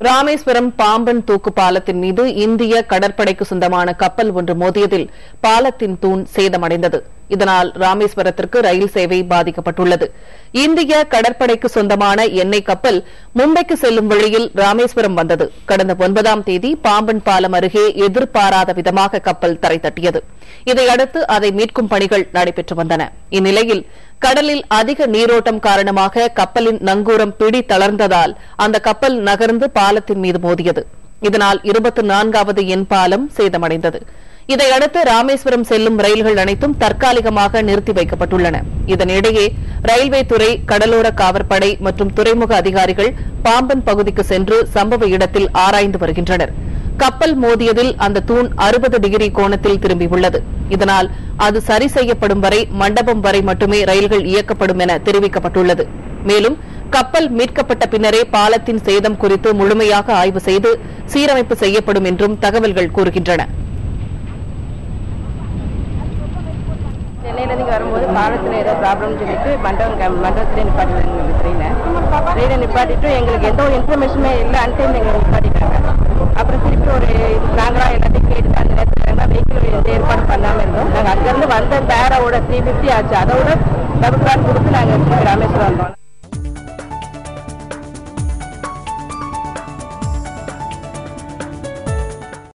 ராமேஸ்வரம் பாம்பன் தூக்கு பாலத்தின் மீது இந்திய கடற்படைக்கு சொந்தமான கப்பல் ஒன்று மோதியதில் பாலத்தின் தூண் சேதமடைந்தது. இதனால் ராமேஸ்வரத்திற்கு ரயில் சேவை பாதிக்கப்பட்டுள்ளது. இந்திய கடற்படைக்கு சொந்தமான எண்ணெய் கப்பல் மும்பைக்கு செல்லும் வழியில் ராமேஸ்வரம் வந்தது. கடந்த 9ஆம் தேதி பாம்பன் பாலம் அருகே எதிர்பாராத விதமாக கப்பல் தரை தட்டியது. இதையடுத்து அதை மீட்கும் பணிகள் நடைபெற்று வந்தன. இந்நிலையில் கடலில் அதிக நீரோட்டம் காரணமாக கப்பலின் நங்கூரம் பிடி தளர்ந்ததால் அந்த கப்பல் நகர்ந்து பாலத்தின் மீது மோதியது. இதனால் 24வது எண் பாலம் சேதமடைந்தது. இதையடுத்து ராமேஸ்வரம் செல்லும் ரயில்கள் அனைத்தும் தற்காலிகமாக நிறுத்தி வைக்கப்பட்டுள்ளன. இதனிடையே ரயில்வே துறை, கடலோர காவற்படை மற்றும் துறைமுக அதிகாரிகள் பாம்பன் பகுதிக்கு சென்று சம்பவ இடத்தில் ஆராய்ந்து வருகின்றனர். கப்பல் மோதியதில் அந்த தூண் 60 டிகிரி கோணத்தில் திரும்பியுள்ளது. இதனால் அது சரி செய்யப்படும் வரை மண்டபம் வரை மட்டுமே ரயில்கள் இயக்கப்படும் என தெரிவிக்கப்பட்டுள்ளது. மேலும் கப்பல் மீட்கப்பட்ட பின்னரே பாலத்தின் சேதம் குறித்து முழுமையாக ஆய்வு செய்து சீரமைப்பு செய்யப்படும் என்றும் தகவல்கள் கூறுகின்றன. சென்னையில இருந்து வரும்போது பாலத்தில் ஏதோ ப்ராப்ளம் சொல்லிட்டு மண்டபத்திலே நிப்பாட்டிட்டு நிப்பாட்டிட்டு எங்களுக்கு எந்த ஒரு இன்ஃபர்மேஷனுமே இல்லை. அன்டைம் எங்களை நிப்பாட்டிட்டாங்க. அப்புறம் திருப்பி ஒரு நாங்களா எல்லாத்தையும் கேட்டு அந்த நேரத்தில் வெஹிக்கிள் எந்த ஏற்பாடு பண்ணாமல் இருந்தோம். நாங்கள் அங்கிருந்து வந்த பேரோட 350 ஆச்சு. அதோட டபுள் பேர் கொடுத்து நாங்கள் ராமேஸ்வரம் வந்தோம்.